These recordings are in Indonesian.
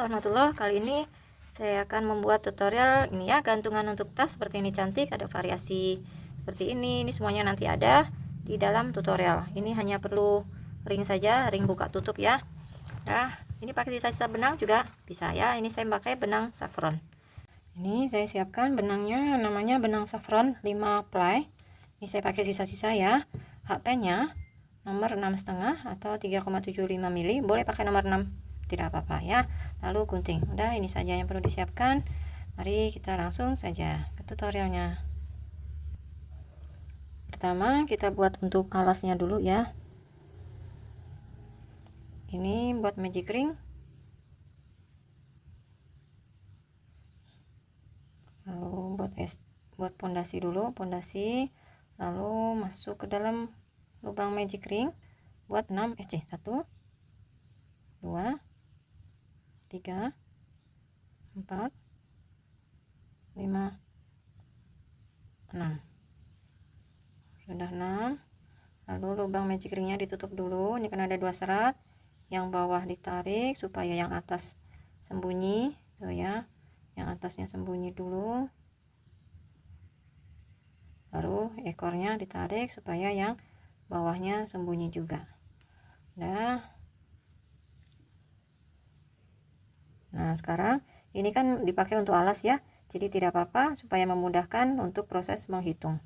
warahmatullahi. Kali ini saya akan membuat tutorial ini ya, gantungan untuk tas seperti ini, cantik, ada variasi seperti ini. Ini semuanya nanti ada di dalam tutorial. Ini hanya perlu ring saja, ring buka tutup ya. Nah, ini pakai sisa-sisa benang juga bisa ya. Ini saya pakai benang saffron. Ini saya siapkan benangnya, namanya benang saffron 5 ply. Ini saya pakai sisa-sisa ya. HP-nya nomor 6,5 atau 3,75 mili, boleh pakai nomor 6, tidak apa-apa ya. Lalu gunting, udah ini saja yang perlu disiapkan. Mari kita langsung saja ke tutorialnya. Pertama kita buat untuk alasnya dulu ya. Ini buat magic ring, lalu buat pondasi dulu, pondasi, lalu masuk ke dalam lubang magic ring buat 6 SC. 1 2 3 4 5 6. Sudah 6. Lalu lubang magic ringnya ditutup dulu. Ini kan ada 2 serat, yang bawah ditarik supaya yang atas sembunyi tuh ya, yang atasnya sembunyi dulu, baru ekornya ditarik supaya yang bawahnya sembunyi juga. Nah sekarang ini kan dipakai untuk alas ya, jadi tidak apa-apa, supaya memudahkan untuk proses menghitung.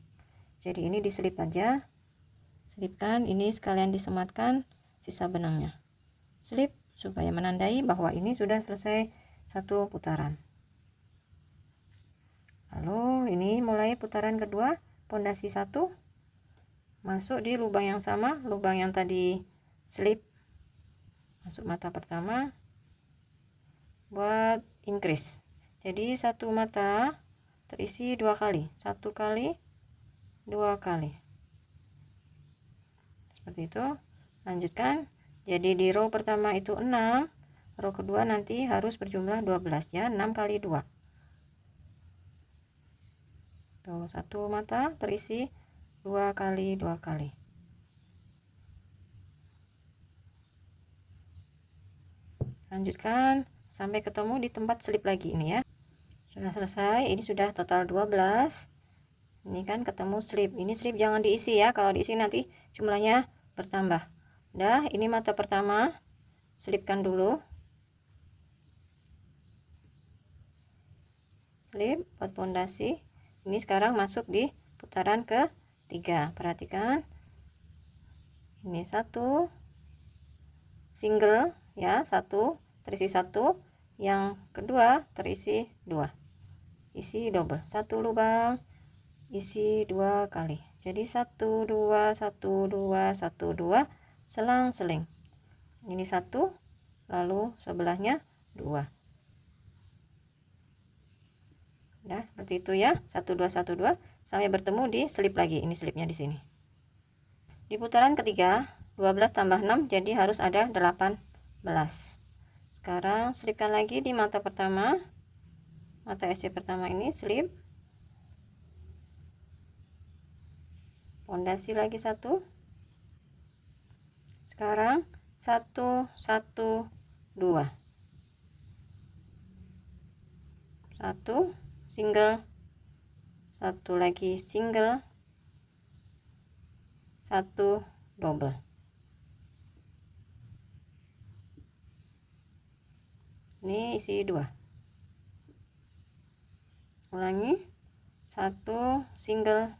Jadi ini diselip aja, selipkan ini sekalian disematkan sisa benangnya, selip supaya menandai bahwa ini sudah selesai satu putaran. Lalu ini mulai putaran kedua, pondasi 1, masuk di lubang yang sama, lubang yang tadi selip, masuk mata pertama buat increase. Jadi satu mata terisi 2 kali, 1 kali 2 kali, seperti itu. Lanjutkan, jadi di row pertama itu 6, row kedua nanti harus berjumlah 12 ya, 6 kali 2 tuh, satu mata terisi 2 kali 2 kali. Lanjutkan sampai ketemu di tempat selip lagi ini ya. Sudah selesai, ini sudah total 12. Ini kan ketemu slip, ini slip jangan diisi ya, kalau diisi nanti jumlahnya bertambah. Udah, ini mata pertama selipkan dulu, slip buat pondasi. Ini sekarang masuk di putaran ke-3. Perhatikan, ini satu single ya, satu terisi 1, yang kedua terisi 2, isi double, satu lubang isi 2 kali, jadi 1 2 1 2 1 2, selang-seling. Ini 1, lalu sebelahnya 2. Nah seperti itu ya, 1 2 1 2 sampai bertemu di selip lagi. Ini selipnya di sini. Di putaran ketiga 12 tambah 6 jadi harus ada 18. Sekarang selipkan lagi di mata pertama, mata SC pertama ini selip, pondasi lagi 1. Sekarang 1 1 2, 1 single, 1 lagi single, 1 double. Ini isi 2. Ulangi, 1 single,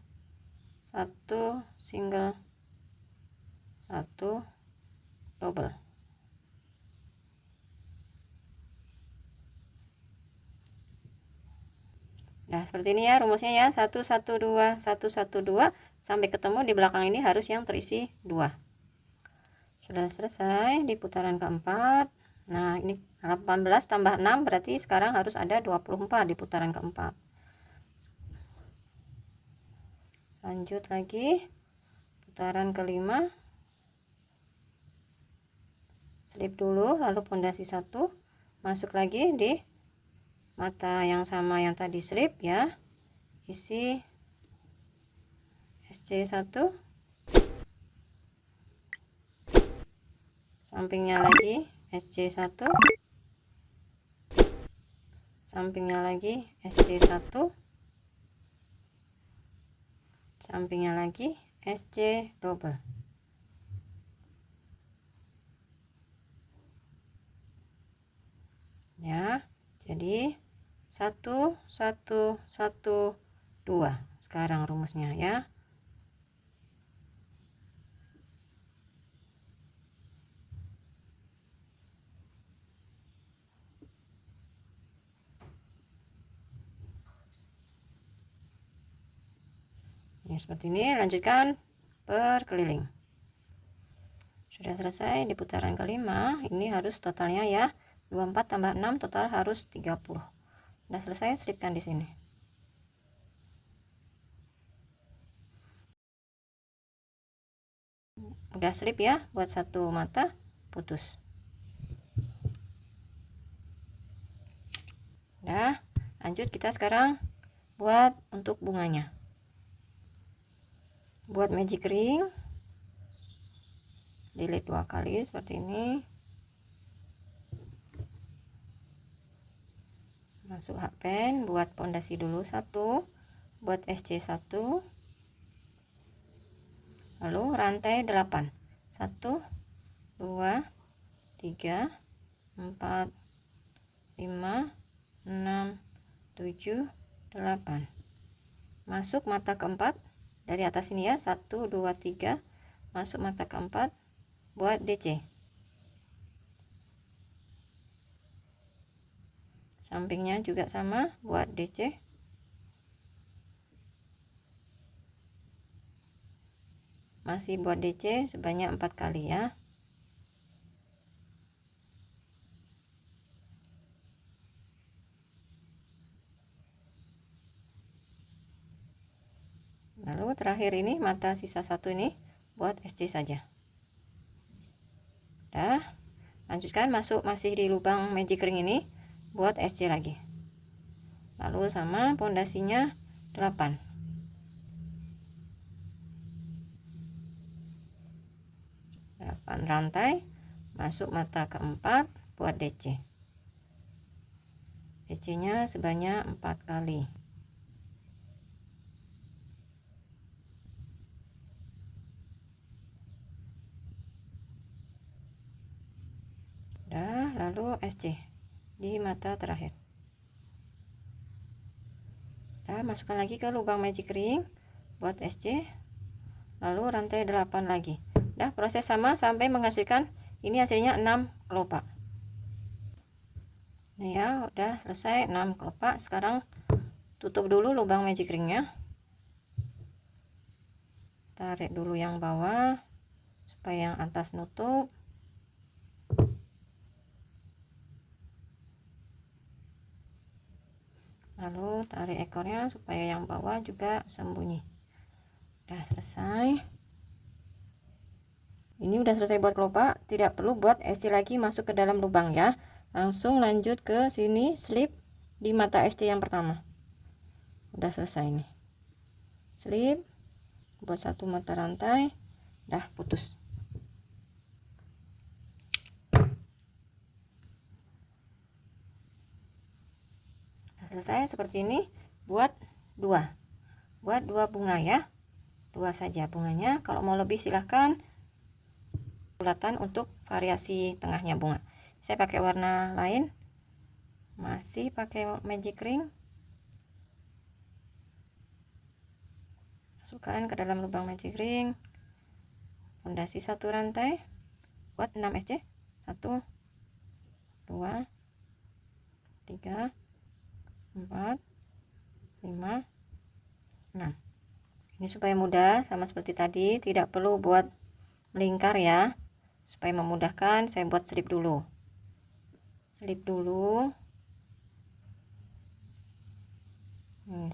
1 single, 1 double. Nah seperti ini ya rumusnya ya, 1 1 2 1 1 2 sampai ketemu di belakang ini harus yang terisi 2. Sudah selesai di putaran keempat. Nah ini 18 tambah 6 berarti sekarang harus ada 24 di putaran keempat. Lanjut lagi putaran kelima, selip dulu, lalu pondasi 1, masuk lagi di mata yang sama yang tadi selip ya, isi SC1, sampingnya lagi SC1, sampingnya lagi SC1, sampingnya lagi SC double. Ya, jadi 1 1 1 2 sekarang rumusnya ya. Ya, seperti ini, lanjutkan berkeliling. Sudah selesai di putaran kelima. Ini harus totalnya ya 24 tambah 6 total harus 30. Sudah selesai, selipkan di sini. Udah selip ya, buat satu mata putus. Udah, lanjut kita sekarang buat untuk bunganya. Buat magic ring, dililit 2 kali seperti ini. Masuk hakpen, buat pondasi dulu 1, buat SC1, lalu rantai 8, 1 2 3 4 5 6 7 8. Masuk mata keempat dari atas ini ya, 1 2 3, masuk mata keempat, buat DC. Sampingnya juga sama, buat DC. Masih buat DC sebanyak 4 kali ya. Lalu terakhir ini mata sisa 1 ini buat SC saja. Dah, lanjutkan masuk masih di lubang magic ring ini buat SC lagi. Lalu sama pondasinya 8. Rantai, masuk mata keempat, buat DC. DC nya sebanyak 4 kali. Udah, lalu SC di mata terakhir. Udah, masukkan lagi ke lubang magic ring buat SC, lalu rantai 8 lagi. Udah, proses sama sampai menghasilkan ini hasilnya 6 kelopak. Nah ya, udah selesai 6 kelopak. Sekarang tutup dulu lubang magic ringnya, tarik dulu yang bawah supaya yang atas nutup. Lalu tarik ekornya supaya yang bawah juga sembunyi. Udah selesai. Ini udah selesai buat kelopak, tidak perlu buat SC lagi masuk ke dalam lubang ya. Langsung lanjut ke sini, slip di mata SC yang pertama. Udah selesai nih. Slip buat satu mata rantai, dah putus. Udah selesai seperti ini, buat dua bunga ya. 2 saja bunganya. Kalau mau lebih silahkan bulatan untuk variasi tengahnya bunga. Saya pakai warna lain, masih pakai magic ring. Masukkan ke dalam lubang magic ring, pondasi 1 rantai, buat 6 SC. 1 2 3 4 5 6. Ini supaya mudah, sama seperti tadi, tidak perlu buat melingkar ya. Supaya memudahkan, saya buat slip dulu. Slip dulu.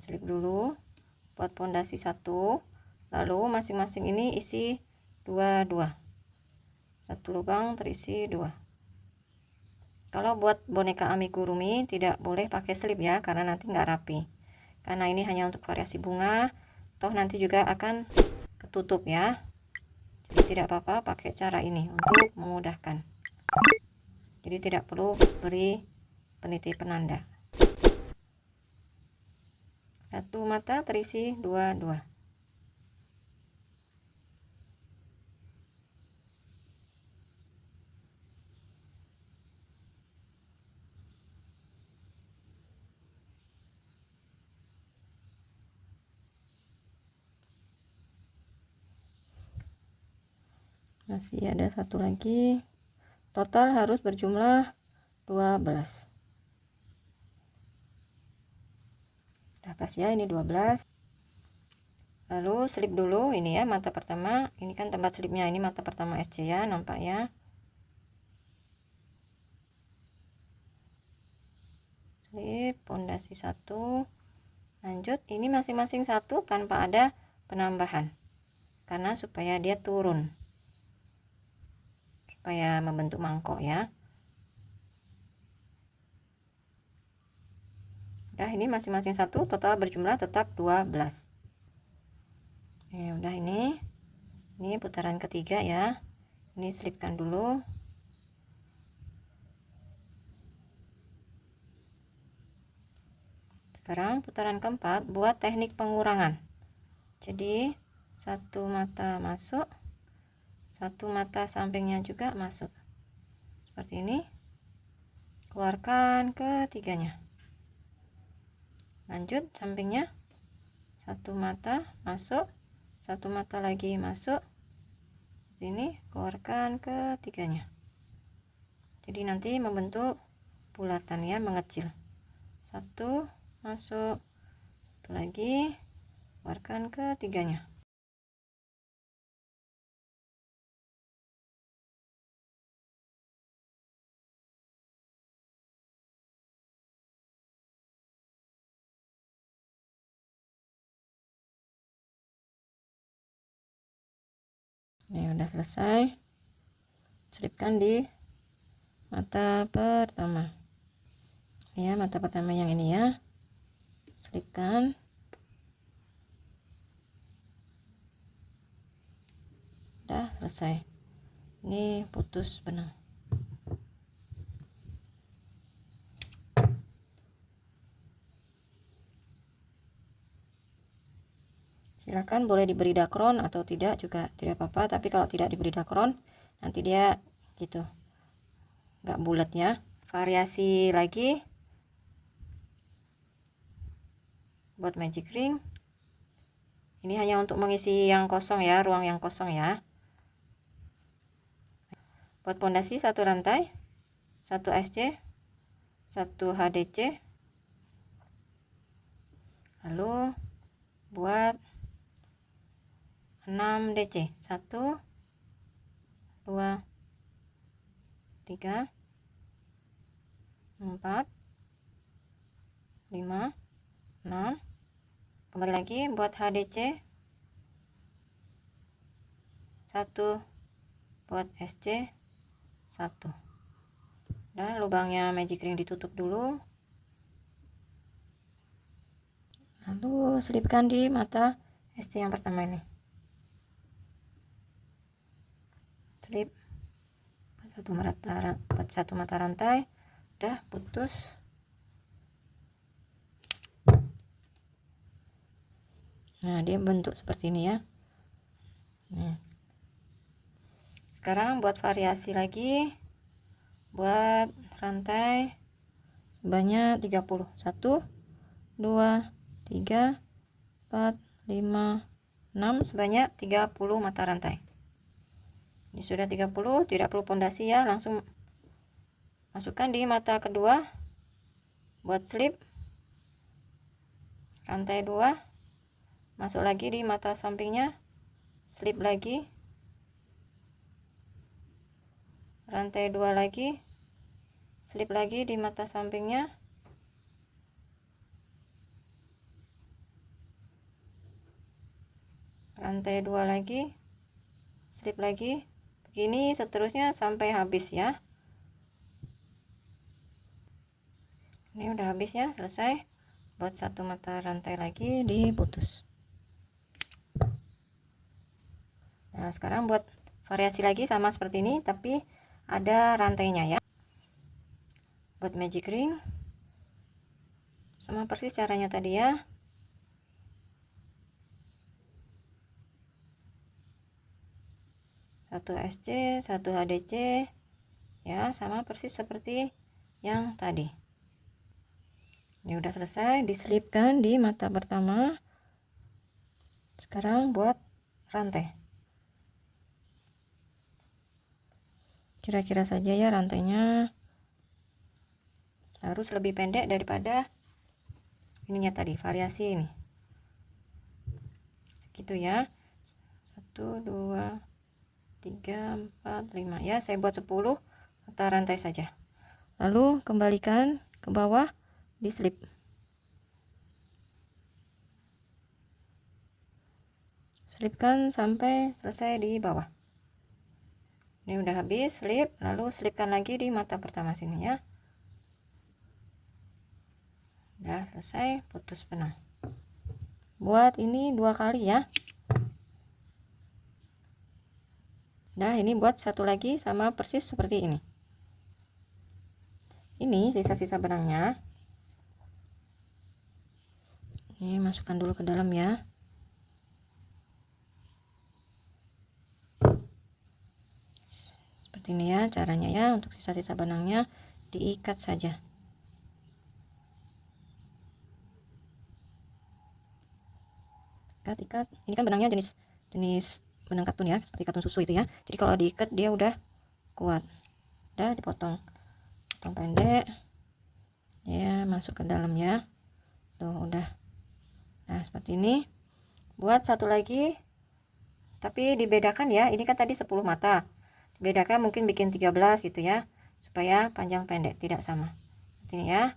Slip dulu buat pondasi 1. Lalu masing-masing ini isi 2 1 lubang terisi 2. Kalau buat boneka amigurumi tidak boleh pakai slip ya, karena nanti nggak rapi. Karena ini hanya untuk variasi bunga, toh nanti juga akan ketutup ya. Jadi tidak apa-apa pakai cara ini untuk memudahkan. Jadi tidak perlu beri peniti penanda. Satu mata terisi dua. Masih ada satu lagi. Total harus berjumlah 12. Udah pas ya, ini 12. Lalu slip dulu ini ya, mata pertama. Ini kan tempat slipnya, ini mata pertama SC ya, nampak ya. Slip pondasi 1. Lanjut, ini masing-masing 1 tanpa ada penambahan. Karena supaya dia turun. Supaya membentuk mangkok ya. Udah, ini masing-masing 1, total berjumlah tetap 12. Udah ini putaran ketiga ya. Ini selipkan dulu. Sekarang putaran keempat, buat teknik pengurangan. Jadi satu mata masuk, satu mata sampingnya juga masuk seperti ini. Keluarkan ketiganya. Lanjut sampingnya, satu mata masuk, satu mata lagi masuk. Ini keluarkan ketiganya. Jadi nanti membentuk bulatan ya, mengecil. Satu masuk, satu lagi, keluarkan ketiganya. Ini udah selesai. Selipkan di mata pertama ya, mata pertama yang ini ya, selipkan. Udah selesai. Ini putus benang. Silahkan boleh diberi dakron atau tidak juga tidak apa-apa, tapi kalau tidak diberi dakron nanti dia gitu nggak bulat ya. Variasi lagi buat magic ring, ini hanya untuk mengisi yang kosong ya, ruang yang kosong ya. Buat pondasi satu rantai, satu SC, satu HDC, lalu buat 6 DC, 1 2 3 4 5 6. Kembali lagi buat HDC 1, buat SC 1. Nah, lubangnya magic ring ditutup dulu, lalu selipkan di mata SC yang pertama ini. Slip satu mata rantai, udah putus. Nah, dia bentuk seperti ini ya. Sekarang buat variasi lagi, buat rantai sebanyak 30. 1 2 3 4 5 6, sebanyak 30 mata rantai. Ini sudah 30, tidak perlu pondasi ya, langsung masukkan di mata kedua. Buat slip rantai 2, masuk lagi di mata sampingnya, slip lagi, rantai 2 lagi, slip lagi di mata sampingnya, rantai 2 lagi, slip lagi, begini seterusnya sampai habis ya. Ini udah habis ya, selesai. Buat satu mata rantai lagi diputus. Nah, sekarang buat variasi lagi sama seperti ini, tapi ada rantainya ya. Buat magic ring sama persis caranya tadi ya. 1 SC, 1 HDC, ya sama persis seperti yang tadi. Ini udah selesai, diselipkan di mata pertama. Sekarang buat rantai. Kira-kira saja ya rantainya harus lebih pendek daripada ininya tadi, variasi ini. Segitu ya. 1 2 3 4 5 ya, saya buat 10 mata rantai saja. Lalu kembalikan ke bawah, diselip. Selipkan sampai selesai di bawah. Ini udah habis slip, lalu selipkan lagi di mata pertama sini ya. Udah selesai, putus benang. Buat ini 2 kali ya. Nah, ini buat satu lagi sama persis seperti ini. Ini sisa-sisa benangnya. Ini masukkan dulu ke dalam ya. Seperti ini ya caranya ya, untuk sisa-sisa benangnya diikat saja. Ikat. Ini kan benangnya jenis benang katun ya, seperti katun susu itu ya. Jadi kalau diikat dia udah kuat. Udah dipotong. Potong pendek. Ya, masuk ke dalam ya. Tuh udah. Nah, seperti ini. Buat satu lagi. Tapi dibedakan ya. Ini kan tadi 10 mata. Dibedakan mungkin bikin 13 gitu ya. Supaya panjang pendek tidak sama. Seperti ini ya.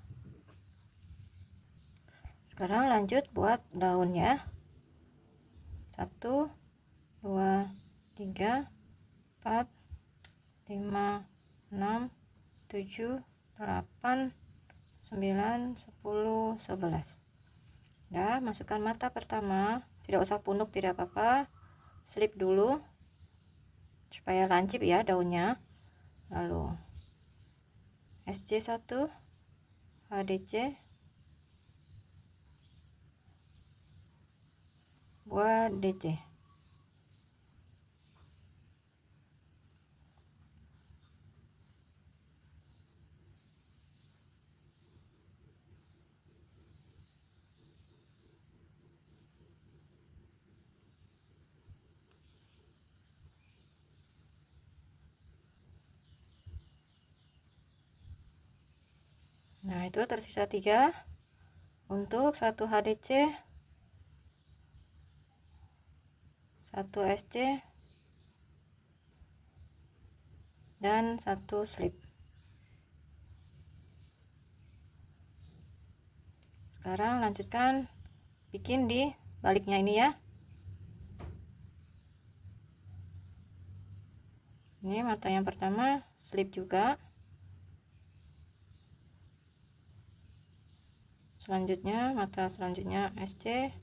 Sekarang lanjut buat daunnya. 1 2 3 4 5 6 7 8 9 10 11. Udah, masukkan mata pertama, tidak usah punuk, tidak apa-apa. Slip dulu supaya lancip ya daunnya. Lalu SC1, HDC, buat DC. Nah, itu tersisa 3 untuk 1 HDC, 1 SC, dan 1 slip. Sekarang lanjutkan bikin di baliknya ini ya. Ini mata yang pertama slip juga. Selanjutnya mata selanjutnya SC,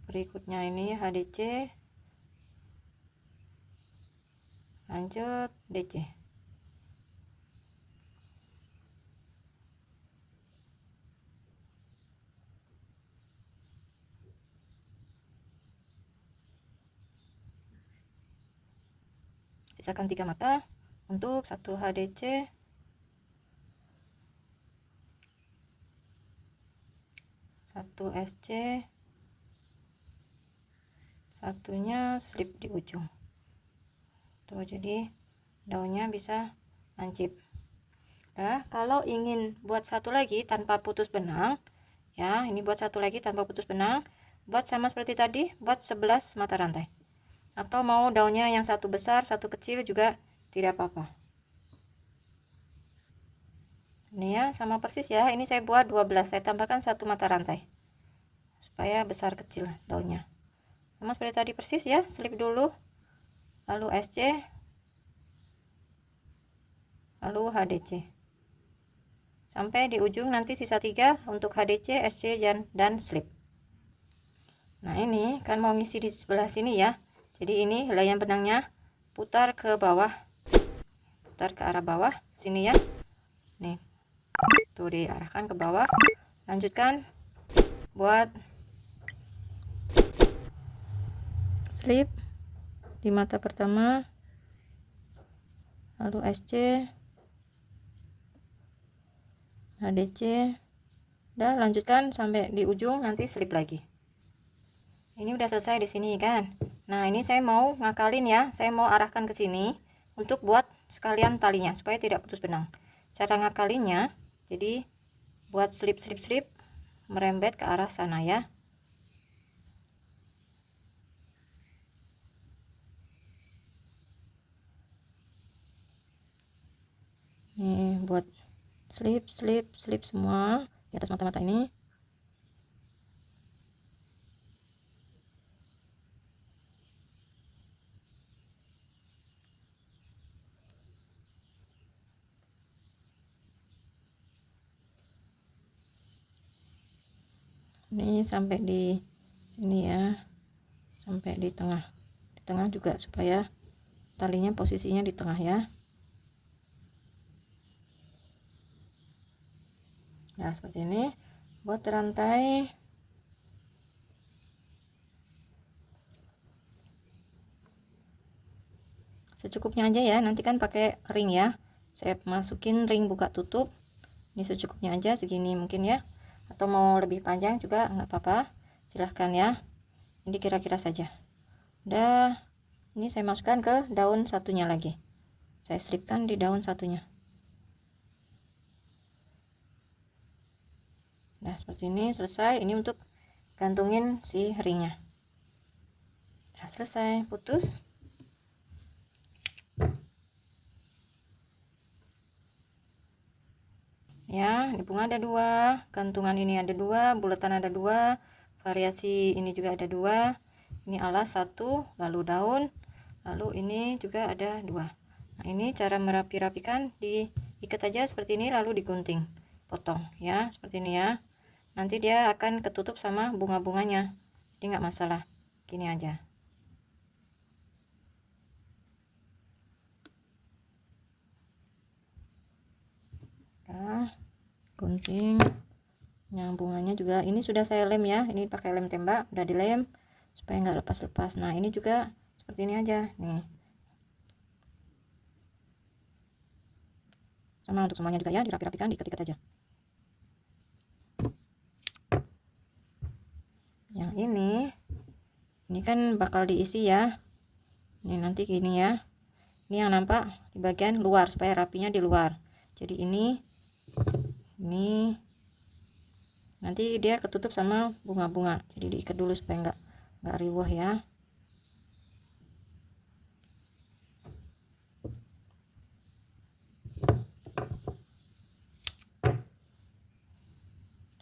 berikutnya ini HDC, lanjut DC. Sisakan 3 mata untuk 1 HDC, 1 SC, satunya slip di ujung. Tuh, jadi daunnya bisa lancip. Nah, kalau ingin buat satu lagi tanpa putus benang ya, ini buat satu lagi tanpa putus benang, buat sama seperti tadi, buat 11 mata rantai. Atau mau daunnya yang satu besar satu kecil juga tidak apa-apa. Ini ya sama persis ya, ini saya buat 12, saya tambahkan 1 mata rantai supaya besar kecil daunnya. Sama seperti tadi persis ya, slip dulu, lalu SC, lalu HDC, sampai di ujung nanti sisa 3 untuk HDC, SC, dan slip. Nah, ini kan mau ngisi di sebelah sini ya, jadi ini helaian benangnya putar ke bawah, putar ke arah bawah sini ya. Nih, tuh diarahkan ke bawah. Lanjutkan buat slip di mata pertama, lalu SC, HDC, dan lanjutkan sampai di ujung, nanti slip lagi. Ini udah selesai di sini kan. Nah, ini saya mau ngakalin ya, saya mau arahkan ke sini untuk buat sekalian talinya supaya tidak putus benang. Cara ngakalinnya, jadi buat slip merembet ke arah sana ya. Nih, buat slip semua di atas mata-mata ini. Ini sampai di sini ya, sampai di tengah juga supaya talinya posisinya di tengah ya. Nah, seperti ini buat rantai. Secukupnya aja ya, nanti kan pakai ring ya, saya masukin ring buka tutup. Ini secukupnya aja, segini mungkin ya, atau mau lebih panjang juga nggak apa-apa, silahkan ya. Ini kira-kira saja. Udah, ini saya masukkan ke daun satunya lagi, saya selipkan di daun satunya. Nah, seperti ini selesai. Ini untuk gantungin si ringnya. Nah, selesai, putus. Ya, ini bunga ada 2, gantungan ini ada 2, bulatan ada 2, variasi ini juga ada 2. Ini alas 1, lalu daun, lalu ini juga ada 2. Nah, ini cara merapi-rapikan, diikat aja seperti ini lalu digunting, potong ya, seperti ini ya. Nanti dia akan ketutup sama bunga-bunganya, jadi nggak masalah, gini aja. Nah, gunting. Yang bunganya juga ini sudah saya lem ya, ini pakai lem tembak, udah dilem supaya nggak lepas-lepas. Nah, ini juga seperti ini aja nih, sama untuk semuanya juga ya, dirapi-rapikan, diikat-ikat aja. Yang ini kan bakal diisi ya, ini nanti gini ya, ini yang nampak di bagian luar supaya rapinya di luar. Jadi ini nanti dia ketutup sama bunga-bunga, jadi diikat dulu supaya nggak riwah ya.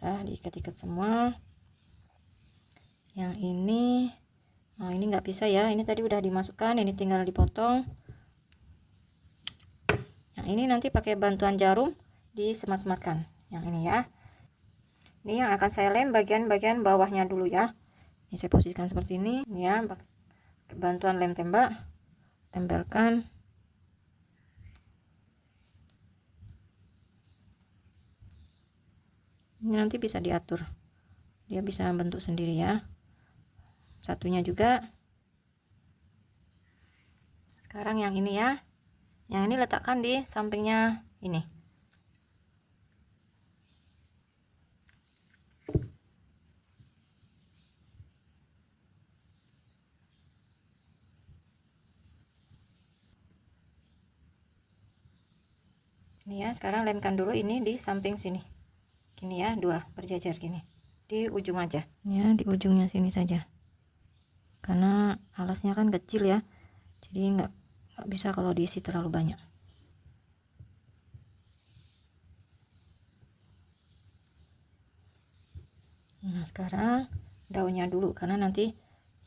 Nah, diikat-ikat semua. Yang ini, nah ini nggak bisa ya, ini tadi udah dimasukkan, ini tinggal dipotong. Yang ini nanti pakai bantuan jarum disemat-sematkan, yang ini ya. Ini yang akan saya lem bagian-bagian bawahnya dulu ya. Ini saya posisikan seperti ini ya, pakai bantuan lem tembak, tempelkan. Ini nanti bisa diatur, dia bisa bentuk sendiri ya. Satunya juga. Sekarang yang ini ya, yang ini letakkan di sampingnya ini. Ini ya, sekarang lemkan dulu ini di samping sini. Gini ya, 2 berjajar gini. Di ujung aja. Ya, di ujungnya sini saja. Karena alasnya kan kecil ya. Jadi nggak bisa kalau diisi terlalu banyak. Nah, sekarang daunnya dulu karena nanti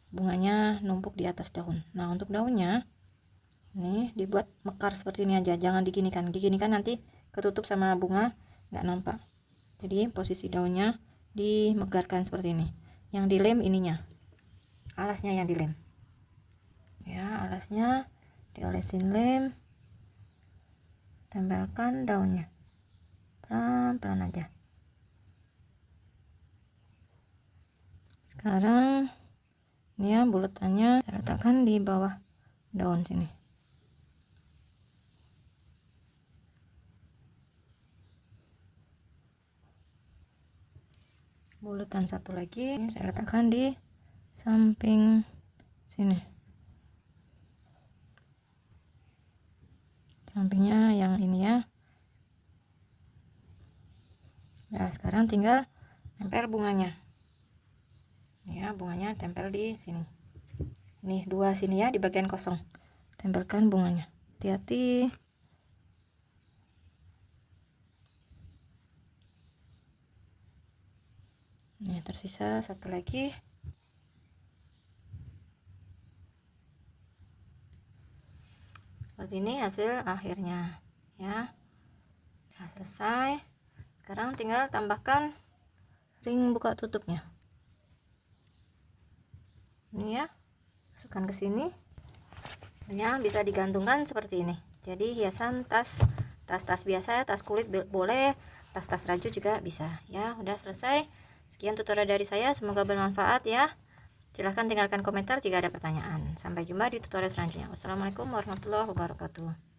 bunganya numpuk di atas daun. Nah, untuk daunnya ini dibuat mekar seperti ini aja, jangan diginikan. Diginikan nanti ketutup sama bunga, nggak nampak. Jadi posisi daunnya dimegarkan seperti ini. Yang dilem ininya, alasnya yang dilem ya, alasnya diolesin lem, tempelkan daunnya pelan-pelan aja. Sekarang Ini ya bulatannya saya letakkan di bawah daun sini. Bulatan satu lagi ini saya letakkan di samping sini, sampingnya yang ini ya. Nah sekarang tinggal tempel bunganya ya, bunganya tempel di sini. Nih dua sini ya, di bagian kosong tempelkan bunganya, hati-hati. Nih tersisa satu lagi. Seperti ini hasil akhirnya ya. Udah selesai. Sekarang tinggal tambahkan ring buka tutupnya. Ini ya, masukkan ke sini. Ya, bisa digantungkan seperti ini. Jadi hiasan tas biasa, tas kulit boleh, tas raju juga bisa. Ya, udah selesai. Sekian tutorial dari saya, semoga bermanfaat ya. Silahkan tinggalkan komentar jika ada pertanyaan. Sampai jumpa di tutorial selanjutnya. Wassalamualaikum warahmatullahi wabarakatuh.